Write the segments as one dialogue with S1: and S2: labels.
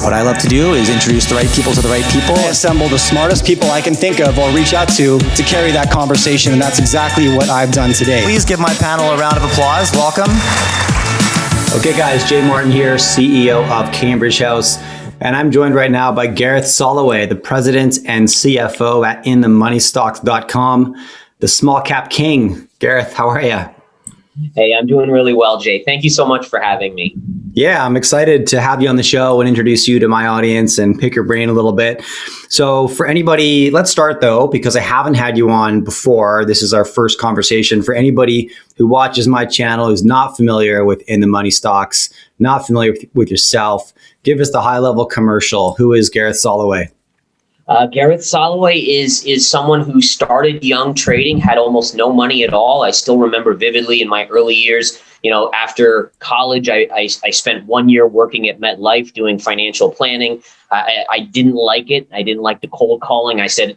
S1: What I love to do is introduce the right people to the right people.
S2: I assemble the smartest people I can think of or reach out to carry that conversation, and that's exactly what I've done today.
S3: Please give my panel a round of applause. Welcome.
S4: Okay, guys, Jay Martin here, CEO of Cambridge House, and I'm joined right now by Gareth Soloway, the president and CFO at InTheMoneyStocks.com, the small cap king. Gareth, how are you?
S5: Hey, I'm doing really well, Jay. Thank you so much for having me.
S4: Yeah, I'm excited to have you on the show and introduce you to my audience and pick your brain a little bit. So for anybody, let's start though, because I haven't had you on before. This is our first conversation. For anybody who watches my channel, who's not familiar with In the Money Stocks, not familiar with yourself, give us the high level commercial. Who is Gareth Soloway?
S5: Gareth Soloway is someone who started young trading, had almost no money at all. I still remember vividly in my early years, after college, I spent 1 year working at MetLife doing financial planning. I didn't like it. I didn't like the cold calling. I said,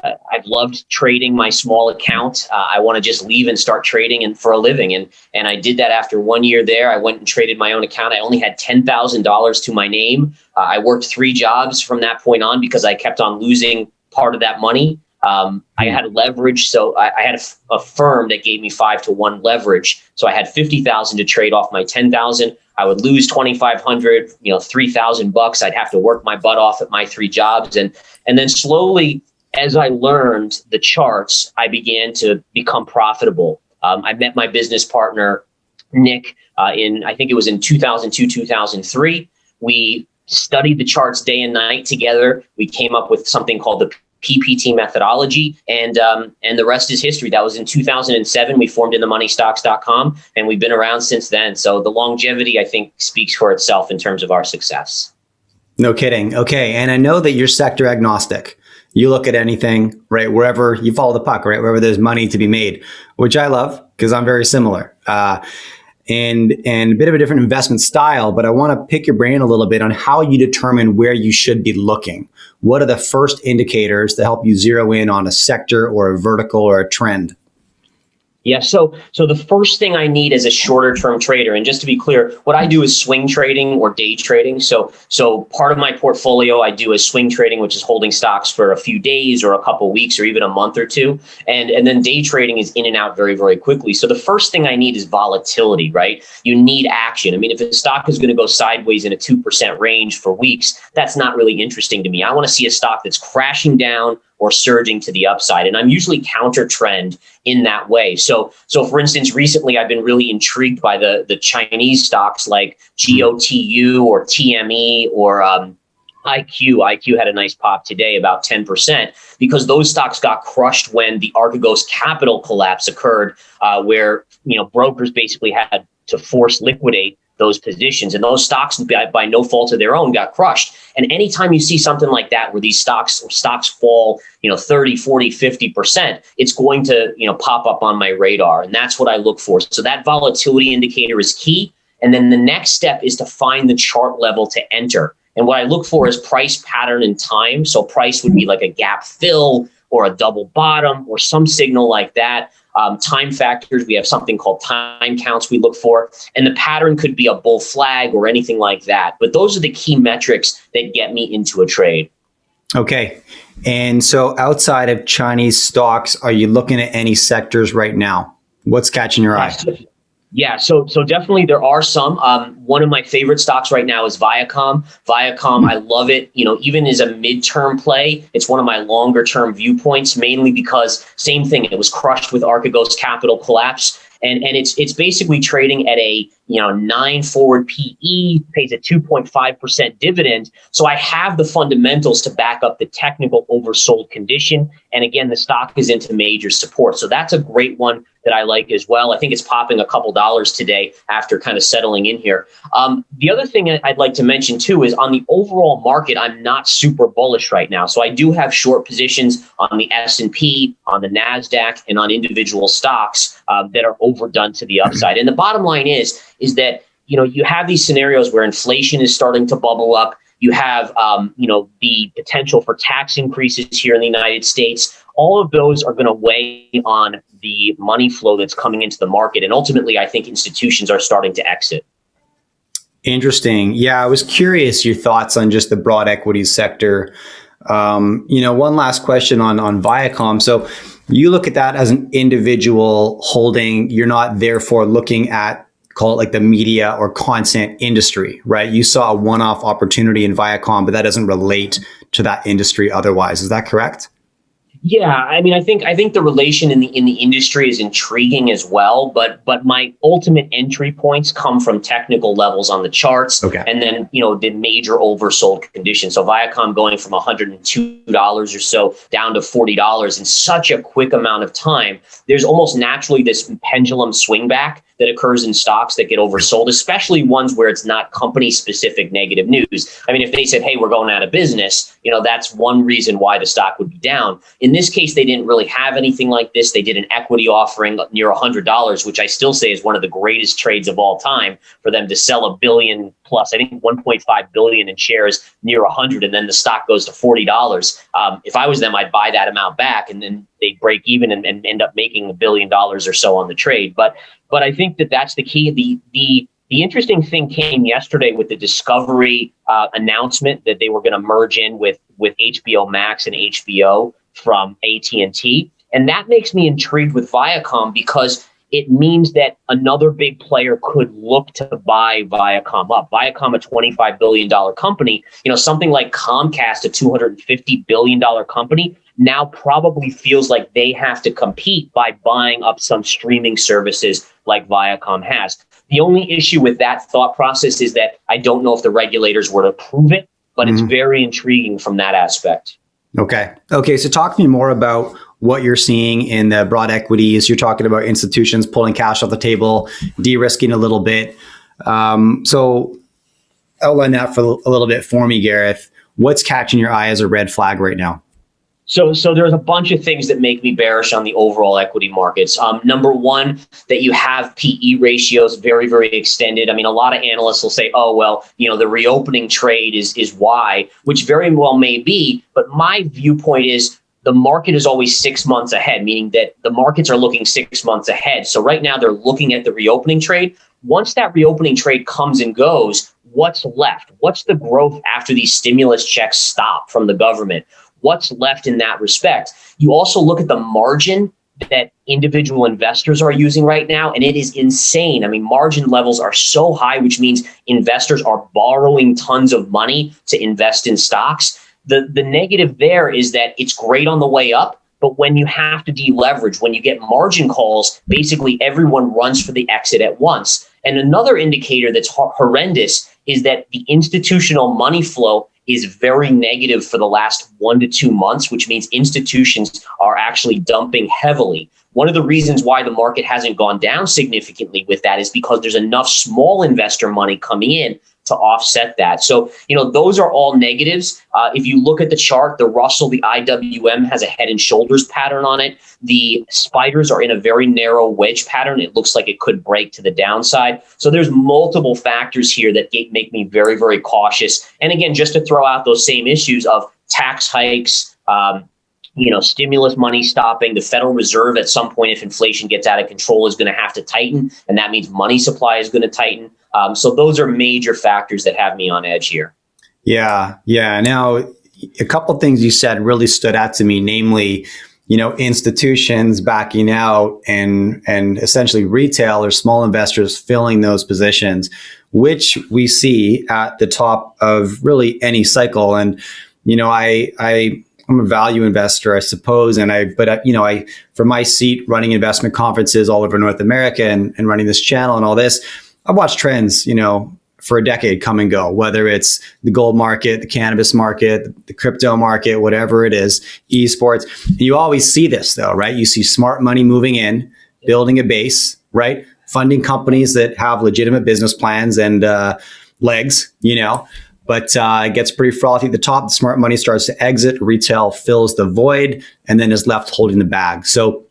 S5: I've loved trading my small account. I want to just leave and start trading for a living. And I did that after 1 year there. I went and traded my own account. I only had $10,000 to my name. I worked 3 jobs from that point on because I kept on losing part of that money. I had leverage. So I had a firm that gave me 5-to-1 leverage. So I had 50,000 to trade off my 10,000. I would lose 2,500, $3,000. I'd have to work my butt off at my 3 jobs. And then slowly, as I learned the charts, I began to become profitable. I met my business partner, Nick, I think it was in 2002, 2003. We studied the charts day and night together. We came up with something called the PPT methodology, and the rest is history. That was in 2007. We formed InTheMoneyStocks.com, and we've been around since then. So the longevity, I think, speaks for itself in terms of our success.
S4: No kidding. Okay, and I know that you're sector agnostic. You look at anything, right? Wherever you follow the puck, right? Wherever there's money to be made, which I love because I'm very similar. And a bit of a different investment style, but I want to pick your brain a little bit on how you determine where you should be looking. What are the first indicators that help you zero in on a sector or a vertical or a trend?
S5: Yeah, so the first thing I need as a shorter term trader, and just to be clear, what I do is swing trading or day trading. So part of my portfolio I do is swing trading, which is holding stocks for a few days or a couple weeks or even a month or two. And then day trading is in and out very, very quickly. So the first thing I need is volatility, right? You need action. I mean, if a stock is going to go sideways in a 2% range for weeks, that's not really interesting to me. I want to see a stock that's crashing down or surging to the upside. And I'm usually counter trend in that way. So for instance, recently I've been really intrigued by the Chinese stocks like GOTU or TME or IQ. IQ had a nice pop today, about 10%, because those stocks got crushed when the Archegos Capital collapse occurred, where brokers basically had to force liquidate those positions, and those stocks by no fault of their own got crushed. And anytime you see something like that where these stocks fall 30, 40, 50%, it's going to pop up on my radar, and that's what I look for. So that volatility indicator is key. And then the next step is to find the chart level to enter. And what I look for is price pattern and time. So price would be like a gap fill or a double bottom or some signal like that. Time factors, we have something called time counts we look for. And the pattern could be a bull flag or anything like that. But those are the key metrics that get me into a trade.
S4: Okay. And so outside of Chinese stocks, are you looking at any sectors right now? What's catching your eye?
S5: Yeah, so definitely there are some. One of my favorite stocks right now is Viacom. Viacom, I love it. Even as a midterm play, it's one of my longer term viewpoints, mainly because same thing, it was crushed with Archegos Capital collapse. And it's basically trading at a 9 forward PE, pays a 2.5% dividend. So I have the fundamentals to back up the technical oversold condition. And again, the stock is into major support. So that's a great one that I like as well. I think it's popping a couple dollars today after kind of settling in here. The other thing I'd like to mention too is on the overall market, I'm not super bullish right now. So I do have short positions on the S&P, on the NASDAQ, and on individual stocks that are overdone to the upside. And the bottom line is that you have these scenarios where inflation is starting to bubble up. You have, the potential for tax increases here in the United States. All of those are going to weigh on the money flow that's coming into the market. And ultimately, I think institutions are starting to exit.
S4: Interesting. Yeah, I was curious your thoughts on just the broad equities sector. One last question on Viacom. So you look at that as an individual holding. You're not therefore looking at, call it like the media or content industry, right? You saw a one-off opportunity in Viacom, but that doesn't relate to that industry otherwise. Is that correct?
S5: Yeah, I mean, I think the relation in the industry is intriguing as well, but my ultimate entry points come from technical levels on the charts,
S4: Okay.
S5: and then the major oversold conditions. So Viacom going from $102 or so down to $40 in such a quick amount of time. There's almost naturally this pendulum swing back that occurs in stocks that get oversold, especially ones where it's not company-specific negative news. I mean, if they said, "Hey, we're going out of business," that's one reason why the stock would be down. In this case, they didn't really have anything like this. They did an equity offering near $100, which I still say is one of the greatest trades of all time for them to sell $1 billion plus, I think 1.5 billion in shares near 100, and then the stock goes to $40. If I was them, I'd buy that amount back, and then they break even and end up making $1 billion or so on the trade. But I think that's the key. The interesting thing came yesterday with the Discovery announcement that they were going to merge in with HBO Max and HBO from AT&T. And that makes me intrigued with Viacom because it means that another big player could look to buy Viacom up. Viacom, a $25 billion company, something like Comcast, a $250 billion company, now probably feels like they have to compete by buying up some streaming services like Viacom has. The only issue with that thought process is that I don't know if the regulators were to approve it, but it's very intriguing from that aspect. Okay.
S4: So talk to me more about what you're seeing in the broad equities. You're talking about institutions pulling cash off the table, de-risking a little bit. So outline that for a little bit for me, Gareth. What's catching your eye as a red flag right now?
S5: So there's a bunch of things that make me bearish on the overall equity markets. Number one, that you have PE ratios very, very extended. I mean, a lot of analysts will say, oh, well, the reopening trade is why, which very well may be. But my viewpoint is the market is always 6 months ahead, meaning that the markets are looking 6 months ahead. So right now they're looking at the reopening trade. Once that reopening trade comes and goes, what's left? What's the growth after these stimulus checks stop from the government? What's left in that respect? You also look at the margin that individual investors are using right now, and it is insane. I mean, margin levels are so high, which means investors are borrowing tons of money to invest in stocks. The negative there is that it's great on the way up, but when you have to deleverage, when you get margin calls, basically everyone runs for the exit at once. And another indicator that's horrendous is that the institutional money flow is very negative for the last 1 to 2 months, which means institutions are actually dumping heavily. One of the reasons why the market hasn't gone down significantly with that is because there's enough small investor money coming in to offset that. So, those are all negatives. If you look at the chart, the Russell, the IWM has a head and shoulders pattern on it. The spiders are in a very narrow wedge pattern. It looks like it could break to the downside. So there's multiple factors here that make me very, very cautious. And again, just to throw out those same issues of tax hikes, stimulus money stopping, the Federal Reserve at some point, if inflation gets out of control, is going to have to tighten, and that means money supply is going to tighten. So those are major factors that have me on edge here. Yeah.
S4: Now, a couple of things you said really stood out to me, namely, institutions backing out and essentially retail or small investors filling those positions, which we see at the top of really any cycle. And, I'm a value investor, I suppose. And I from my seat running investment conferences all over North America and running this channel and all this, I've watched trends, for a decade come and go, whether it's the gold market, the cannabis market, the crypto market, whatever it is, esports. And you always see this though, right? You see smart money moving in, building a base, right? Funding companies that have legitimate business plans and legs, But it gets pretty frothy at the top. The smart money starts to exit. Retail fills the void and then is left holding the bag. So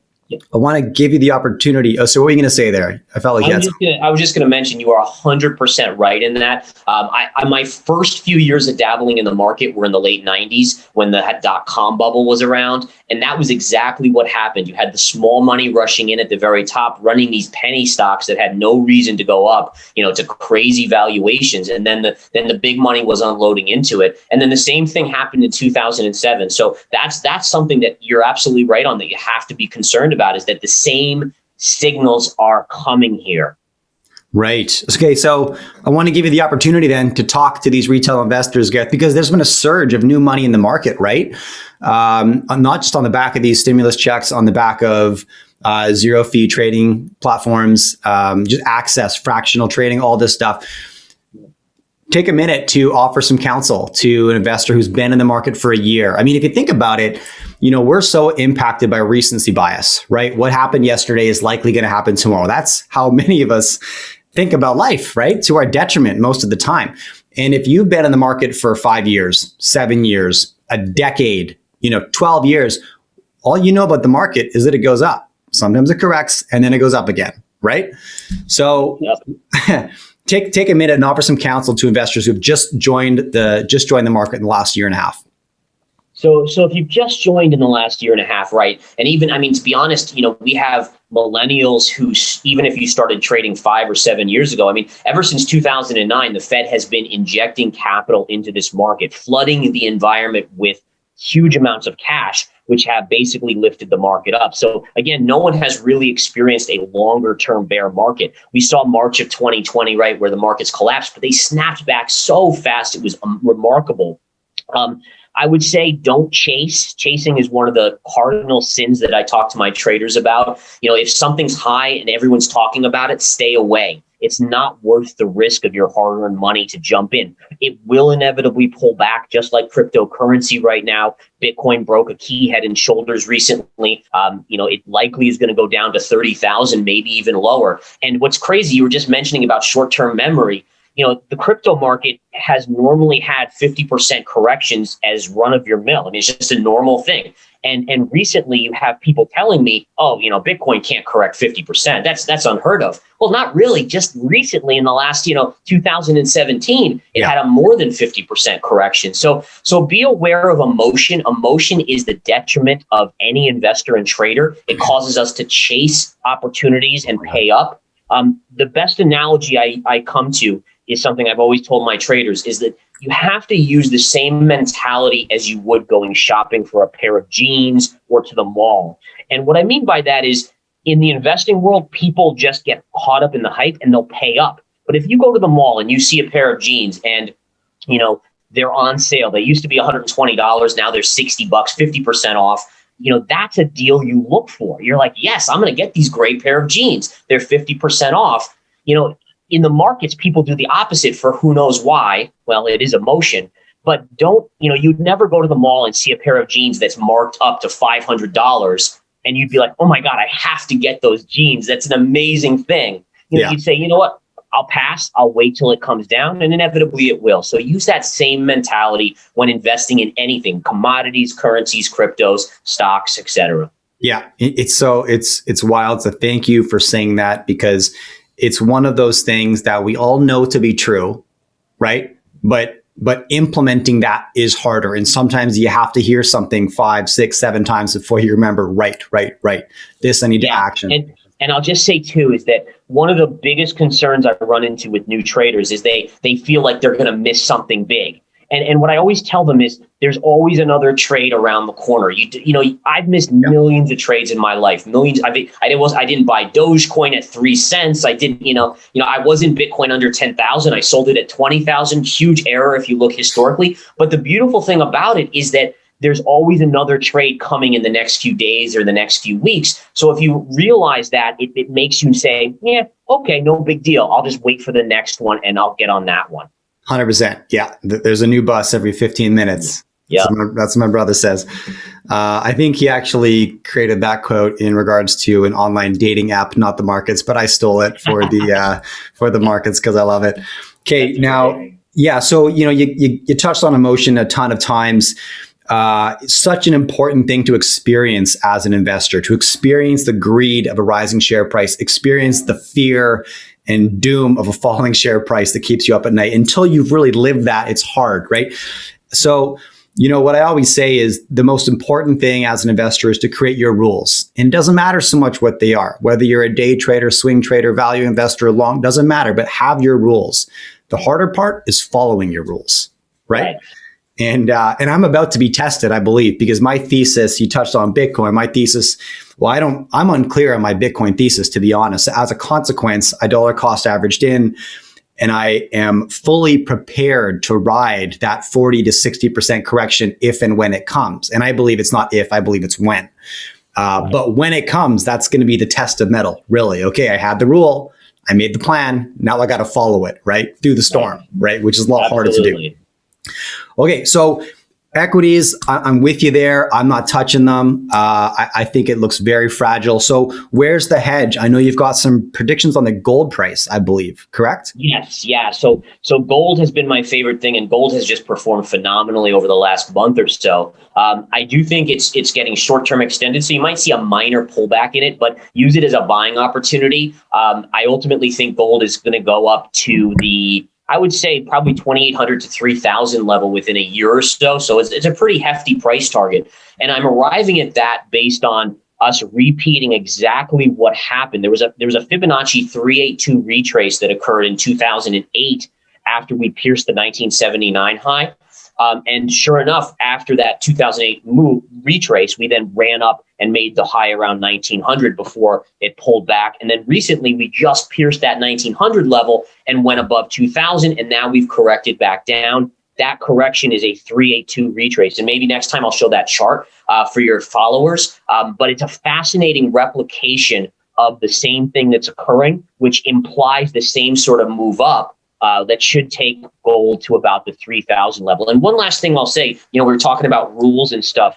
S4: I want to give you the opportunity. Oh, so what were you going to say there? I felt like
S5: I was just going to mention you are 100% right in that. My first few years of dabbling in the market were in the late 90s when the .com bubble was around. And that was exactly what happened. You had the small money rushing in at the very top, running these penny stocks that had no reason to go up, to crazy valuations. And then the big money was unloading into it. And then the same thing happened in 2007. So that's something that you're absolutely right on, that you have to be concerned about, is that the same signals are coming here.
S4: Right. Okay. So I want to give you the opportunity then to talk to these retail investors, Gareth, because there's been a surge of new money in the market, right? Not just on the back of these stimulus checks, on the back of zero fee trading platforms, just access, fractional trading, all this stuff. Take a minute to offer some counsel to an investor who's been in the market for a year. I mean, if you think about it, we're so impacted by recency bias, right? What happened yesterday is likely going to happen tomorrow. That's how many of us think about life, right? To our detriment most of the time. And if you've been in the market for 5 years, 7 years, a decade, 12 years, all you know about the market is that it goes up. Sometimes it corrects and then it goes up again, right? So yep. Take a minute and offer some counsel to investors who've just joined the market in the last year and a half.
S5: So if you've just joined in the last year and a half, right? And even, to be honest, we have millennials who, even if you started trading 5 or 7 years ago, ever since 2009, the Fed has been injecting capital into this market, flooding the environment with huge amounts of cash, which have basically lifted the market up. So again, no one has really experienced a longer term bear market. We saw March of 2020, right, where the markets collapsed, but they snapped back so fast. It was remarkable. I would say don't chase. Chasing is one of the cardinal sins that I talk to my traders about. If something's high and everyone's talking about it, stay away. It's not worth the risk of your hard-earned money to jump in. It will inevitably pull back, just like cryptocurrency right now. Bitcoin broke a key head and shoulders recently. It likely is going to go down to 30,000, maybe even lower. And what's crazy, you were just mentioning about short-term memory. The crypto market has normally had 50% corrections as run of your mill. It's just a normal thing. And recently you have people telling me, Bitcoin can't correct 50%. That's unheard of. Well, not really. Just recently in the last, 2017, it had a more than 50% correction. So be aware of emotion. Emotion is the detriment of any investor and trader. It causes us to chase opportunities and pay up. The best analogy I come to is something I've always told my traders, is that you have to use the same mentality as you would going shopping for a pair of jeans or to the mall. And what I mean by that is, in the investing world, people just get caught up in the hype and they'll pay up. But if you go to the mall and you see a pair of jeans and, they're on sale, they used to be $120, now they're $60, 50% off. That's a deal you look for. You're like, yes, I'm going to get these great pair of jeans. They're 50% off. In the markets, people do the opposite for who knows why. Well, it is emotion, but you'd never go to the mall and see a pair of jeans that's marked up to $500 and you'd be like, oh my God, I have to get those jeans. That's an amazing thing. You'd say, you know what? I'll pass. I'll wait till it comes down, and inevitably it will. So use that same mentality when investing in anything: commodities, currencies, cryptos, stocks, etc.
S4: Yeah, it's wild. So thank you for saying that, because it's one of those things that we all know to be true, right? But implementing that is harder. And sometimes you have to hear something 5, 6, 7 times before you remember, right. This I need to action.
S5: And I'll just say too, is that one of the biggest concerns I run into with new traders is they feel like they're going to miss something big. And what I always tell them is there's always another trade around the corner. I've missed millions of trades in my life. Millions. I didn't buy Dogecoin at 3 cents. I didn't. I was in Bitcoin under 10,000. I sold it at 20,000. Huge error if you look historically. But the beautiful thing about it is that there's always another trade coming in the next few days or the next few weeks. So if you realize that, it makes you say, yeah, okay, no big deal. I'll just wait for the next one and I'll get on that one.
S4: 100%. Yeah. There's a new bus every 15 minutes. Yeah. That's what my brother says. I think he actually created that quote in regards to an online dating app, not the markets, but I stole it for the markets because I love it. Okay. Now, yeah. So, you touched on emotion a ton of times. such an important thing to experience as an investor, to experience the greed of a rising share price, experience the fear and doom of a falling share price that keeps you up at night. Until you've really lived that, it's hard, right? So, what I always say is the most important thing as an investor is to create your rules. And it doesn't matter so much what they are, whether you're a day trader, swing trader, value investor, long, doesn't matter, but have your rules. The harder part is following your rules, right? And I'm about to be tested, I believe, because my thesis, you touched on Bitcoin, my thesis, I'm unclear on my Bitcoin thesis, to be honest. As a consequence, I dollar cost averaged in, and I am fully prepared to ride that 40 to 60% correction if and when it comes. And I believe it's not if, I believe it's when. But when it comes, that's going to be the test of metal, really. Okay, I had the rule, I made the plan, now I got to follow it, right? Through the storm, right? Which is a lot harder to do. Okay, so equities, I'm with you there. I'm not touching them. I think it looks very fragile. So where's the hedge? I know you've got some predictions on the gold price, I believe, correct?
S5: Yes, yeah. So gold has been my favorite thing, and gold has just performed phenomenally over the last month or so. I do think it's getting short-term extended, so you might see a minor pullback in it, but use it as a buying opportunity. I ultimately think gold is going to go up to I would say probably 2,800 to 3,000 level within a year or so. So it's a pretty hefty price target. And I'm arriving at that based on us repeating exactly what happened. There was a Fibonacci 382 retrace that occurred in 2008 after we pierced the 1979 high. And sure enough, after that 2008 retrace, we then ran up and made the high around 1900 before it pulled back. And then recently, we just pierced that 1900 level and went above 2000. And now we've corrected back down. That correction is a 382 retrace. And maybe next time I'll show that chart for your followers. But it's a fascinating replication of the same thing that's occurring, which implies the same sort of move up. That should take gold to about the 3,000 level. And one last thing I'll say, we were talking about rules and stuff.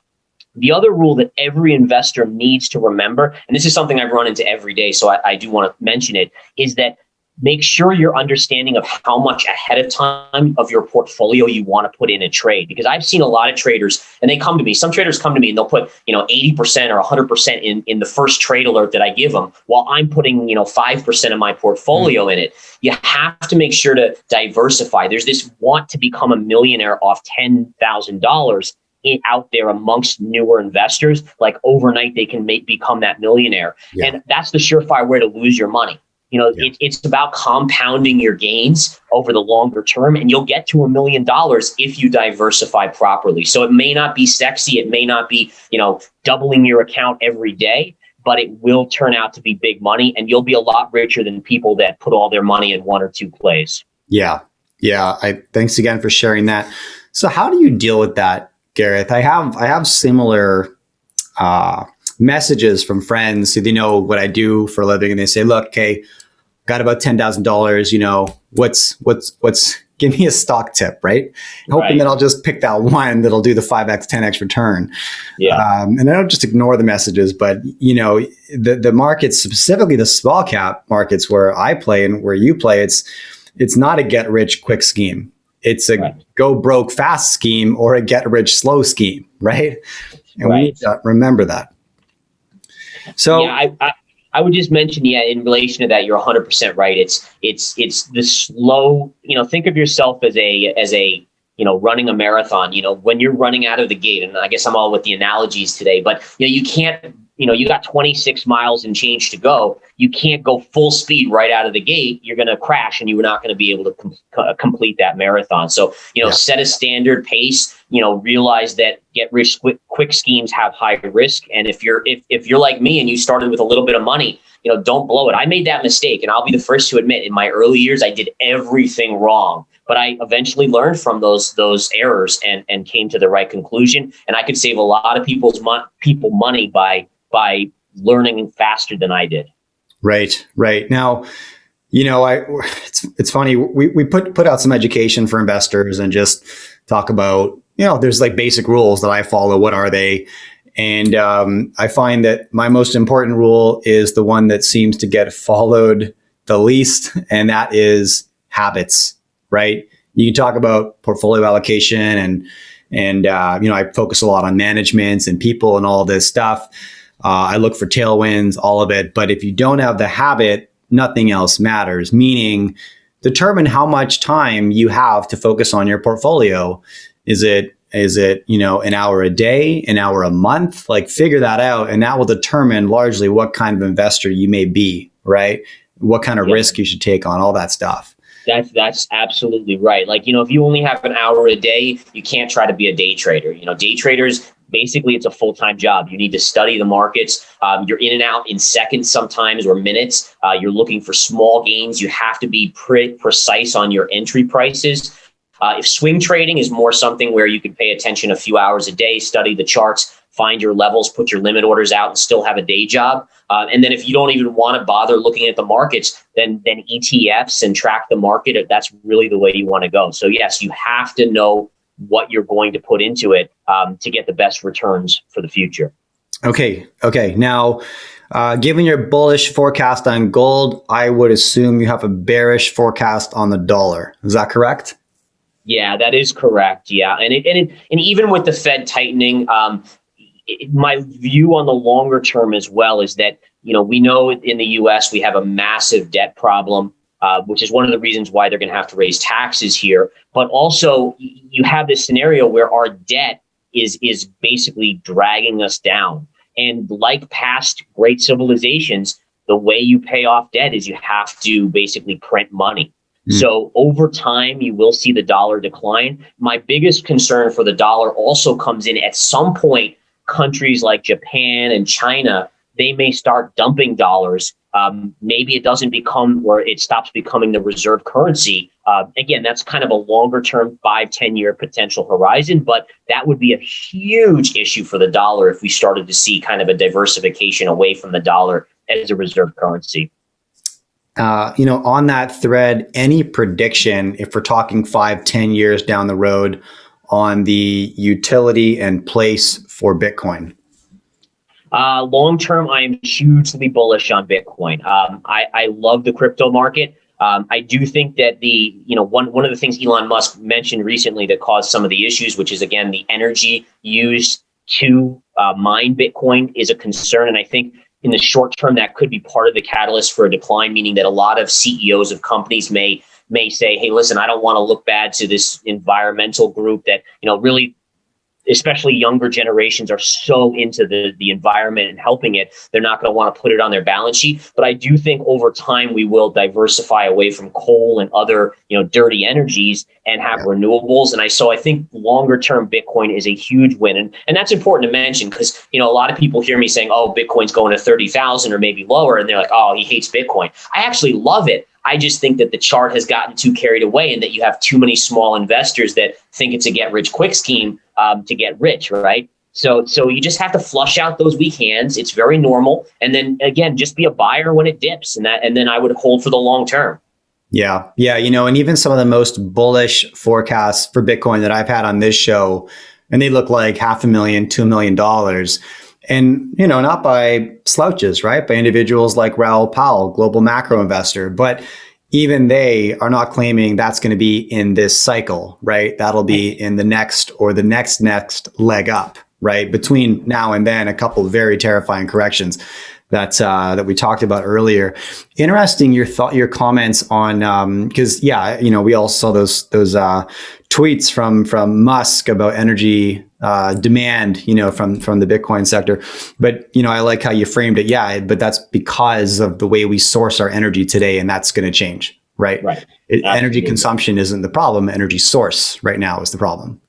S5: The other rule that every investor needs to remember, and this is something I run into every day, so I do want to mention it, is that make sure you're understanding of how much ahead of time of your portfolio you want to put in a trade. Because I've seen a lot of traders, and they come to me, some traders come to me and they'll put 80% or 100% in the first trade alert that I give them, while I'm putting 5% of my portfolio in it. You have to make sure to diversify. There's this want to become a millionaire off $10,000 out there amongst newer investors. Like overnight they can become that millionaire. Yeah. And that's the surefire way to lose your money. It's about compounding your gains over the longer term, and you'll get to $1 million if you diversify properly. So it may not be sexy. It may not be, doubling your account every day, but it will turn out to be big money, and you'll be a lot richer than people that put all their money in one or two plays. Yeah.
S4: Thanks again for sharing that. So how do you deal with that, Gareth? I have similar messages from friends who they know what I do for a living, and they say, "Look, okay, got about $10,000. What's give me a stock tip, right?" Hoping that I'll just pick that one that'll do the 5x, 10x return. Yeah. And I don't just ignore the messages, but the markets, specifically the small cap markets where I play and where you play, it's not a get rich quick scheme. It's a go broke fast scheme or a get rich slow scheme, right? And we need to remember that. So
S5: I would just mention, in relation to that, you're 100% right. It's the slow, think of yourself as a running a marathon, when you're running out of the gate, and I guess I'm all with the analogies today, but you can't, you got 26 miles and change to go. You can't go full speed right out of the gate. You're going to crash and you're not going to be able to complete that marathon. So, set a standard pace, realize that get rich quick schemes have high risk. And if you're like me and you started with a little bit of money, don't blow it. I made that mistake, and I'll be the first to admit in my early years, I did everything wrong. But I eventually learned from those errors and came to the right conclusion. And I could save a lot of people money by learning faster than I did.
S4: Right. Now, it's funny. We put out some education for investors and just talk about, there's like basic rules that I follow. What are they? And I find that my most important rule is the one that seems to get followed the least, and that is habits. Right? You can talk about portfolio allocation And, I focus a lot on managements and people and all this stuff. I look for tailwinds, all of it. But if you don't have the habit, nothing else matters, meaning determine how much time you have to focus on your portfolio. Is it, an hour a day, an hour a month? Like figure that out. And that will determine largely what kind of investor you may be, right? What kind of risk you should take on, all that stuff.
S5: That's absolutely right. Like, if you only have an hour a day, you can't try to be a day trader. Day traders, basically it's a full-time job. You need to study the markets. You're in and out in seconds sometimes or minutes. You're looking for small gains. You have to be precise on your entry prices. If swing trading is more something where you can pay attention a few hours a day, study the charts, find your levels, put your limit orders out, and still have a day job. And then if you don't even want to bother looking at the markets, then ETFs and track the market, that's really the way you want to go. So yes, you have to know what you're going to put into it to get the best returns for the future. Okay.
S4: Now, given your bullish forecast on gold, I would assume you have a bearish forecast on the dollar. Is that correct?
S5: Yeah, that is correct. Yeah. And even with the Fed tightening, my view on the longer term as well is that, we know in the US, we have a massive debt problem, which is one of the reasons why they're going to have to raise taxes here. But also you have this scenario where our debt is basically dragging us down. And like past great civilizations, the way you pay off debt is you have to basically print money. So over time, you will see the dollar decline. My biggest concern for the dollar also comes in at some point, countries like Japan and China, they may start dumping dollars. Maybe it doesn't become, or it stops becoming the reserve currency. Again, that's kind of a longer term 5-10 year potential horizon, but that would be a huge issue for the dollar if we started to see kind of a diversification away from the dollar as a reserve currency.
S4: On that thread, any prediction, if we're talking 5-10 years down the road, on the utility and place for Bitcoin?
S5: Long term, I am hugely bullish on Bitcoin. I love the crypto market. I do think that one of the things Elon Musk mentioned recently that caused some of the issues, which is again the energy used to mine Bitcoin, is a concern, and I think in the short term, that could be part of the catalyst for a decline, meaning that a lot of CEOs of companies may say, hey, listen, I don't want to look bad to this environmental group that, really, especially younger generations are so into the environment and helping it. They're not going to want to put it on their balance sheet. But I do think over time, we will diversify away from coal and other, dirty energies and have renewables. And I think longer term Bitcoin is a huge win. And that's important to mention because, a lot of people hear me saying, oh, Bitcoin's going to 30,000 or maybe lower. And they're like, oh, he hates Bitcoin. I actually love it. I just think that the chart has gotten too carried away and that you have too many small investors that think it's a get rich quick scheme to get rich, right? So you just have to flush out those weak hands. It's very normal. And then again, just be a buyer when it dips and then I would hold for the long term.
S4: Yeah. And even some of the most bullish forecasts for Bitcoin that I've had on this show, and they look like $500,000, $2 million. And, not by slouches, right? By individuals like Raoul Pal, global macro investor. But even they are not claiming that's going to be in this cycle, right? That'll be in the next or the next leg up, right? Between now and then, a couple of very terrifying corrections that we talked about earlier. Interesting, your comments on because we all saw those tweets from Musk about energy demand, from the Bitcoin sector. But I like how you framed it. Yeah, but that's because of the way we source our energy today, and that's going to change, right? Right. Energy consumption isn't the problem. Energy source right now is the problem.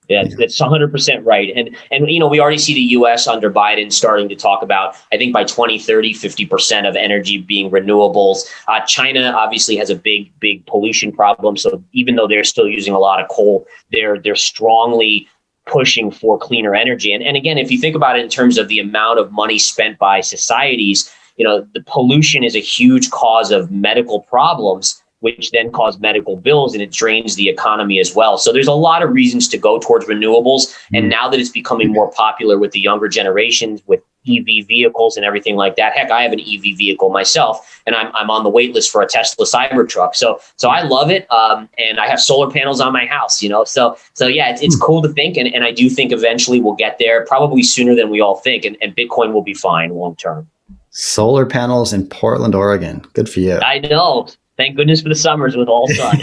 S5: Yeah, that's 100% right. And we already see the U.S. under Biden starting to talk about, I think by 2030, 50% of energy being renewables. China obviously has a big pollution problem. So even though they're still using a lot of coal, they're strongly pushing for cleaner energy. And again, if you think about it in terms of the amount of money spent by societies, the pollution is a huge cause of medical problems, which then cause medical bills, and it drains the economy as well. So there's a lot of reasons to go towards renewables. And now that it's becoming more popular with the younger generations, with EV vehicles and everything like that. Heck, I have an EV vehicle myself, and I'm on the wait list for a Tesla Cybertruck. So I love it, and I have solar panels on my house. So yeah, it's cool to think, and I do think eventually we'll get there, probably sooner than we all think, and Bitcoin will be fine long term.
S4: Solar panels in Portland, Oregon. Good for you.
S5: I know. Thank goodness for the summers with all sun.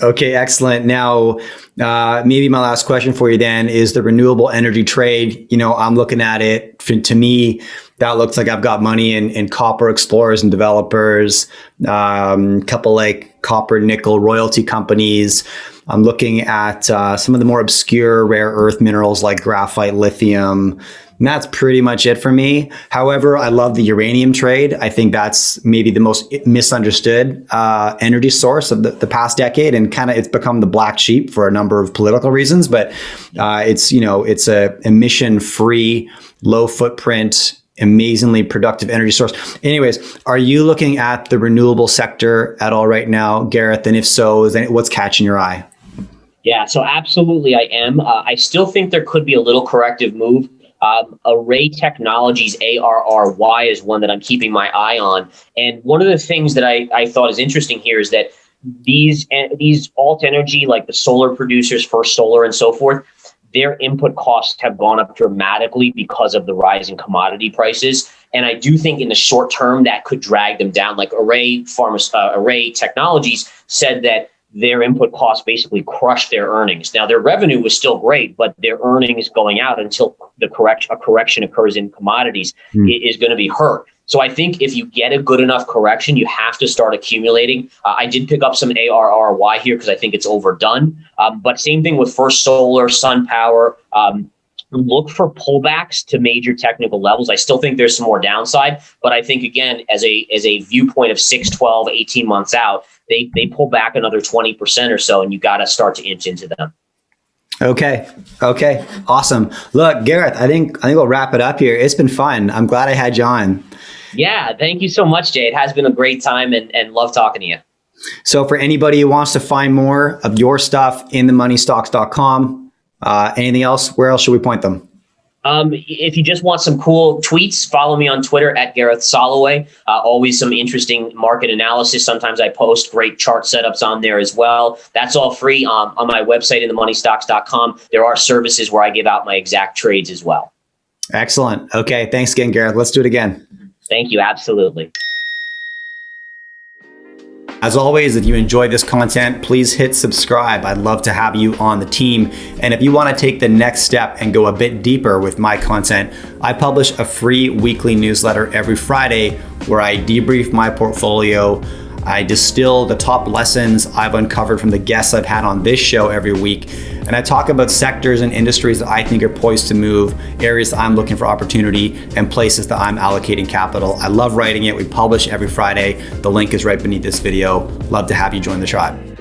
S4: Okay, excellent. Now, maybe my last question for you then is the renewable energy trade. I'm looking at it. To me, that looks like I've got money in copper explorers and developers, couple like copper, nickel royalty companies. I'm looking at some of the more obscure rare earth minerals like graphite, lithium. And that's pretty much it for me. However, I love the uranium trade. I think that's maybe the most misunderstood energy source of the past decade, and it's become the black sheep for a number of political reasons. But it's a emission-free, low footprint, amazingly productive energy source. Anyways, are you looking at the renewable sector at all right now, Gareth? And if so, what's catching your eye?
S5: Yeah, so absolutely I am. I still think there could be a little corrective move. Array Technologies, ARRY, is one that I'm keeping my eye on. And one of the things that I thought is interesting here is that these alt energy, like the solar producers, First Solar and so forth, their input costs have gone up dramatically because of the rise in commodity prices. And I do think in the short term that could drag them down. Like Array Technologies said that their input costs basically crushed their earnings. Now, their revenue was still great, but their earnings going out until a correction occurs in commodities is going to be hurt. So I think if you get a good enough correction, you have to start accumulating. I did pick up some ARRY here because I think it's overdone. But same thing with First Solar, SunPower. Look for pullbacks to major technical levels. I still think there's some more downside, but I think, again, as a viewpoint of 6, 12, 18 months out, they pull back another 20% or so, and you got to start to inch into them.
S4: Okay. Awesome. Look, Gareth, I think we'll wrap it up here. It's been fun. I'm glad I had you on. Yeah.
S5: Thank you so much, Jay. It has been a great time and love talking to you.
S4: So for anybody who wants to find more of your stuff, inthemoneystocks.com, anything else, where else should we point them?
S5: If you just want some cool tweets, follow me on Twitter at Gareth Soloway. Always some interesting market analysis. Sometimes I post great chart setups on there as well. That's all free on my website, inthemoneystocks.com. There are services where I give out my exact trades as well.
S4: Excellent. Okay. Thanks again, Gareth. Let's do it again.
S5: Thank you. Absolutely.
S4: As always, if you enjoy this content, please hit subscribe. I'd love to have you on the team. And if you want to take the next step and go a bit deeper with my content, I publish a free weekly newsletter every Friday where I debrief my portfolio. I distill the top lessons I've uncovered from the guests I've had on this show every week. And I talk about sectors and industries that I think are poised to move, areas that I'm looking for opportunity, and places that I'm allocating capital. I love writing it. We publish every Friday. The link is right beneath this video. Love to have you join the tribe.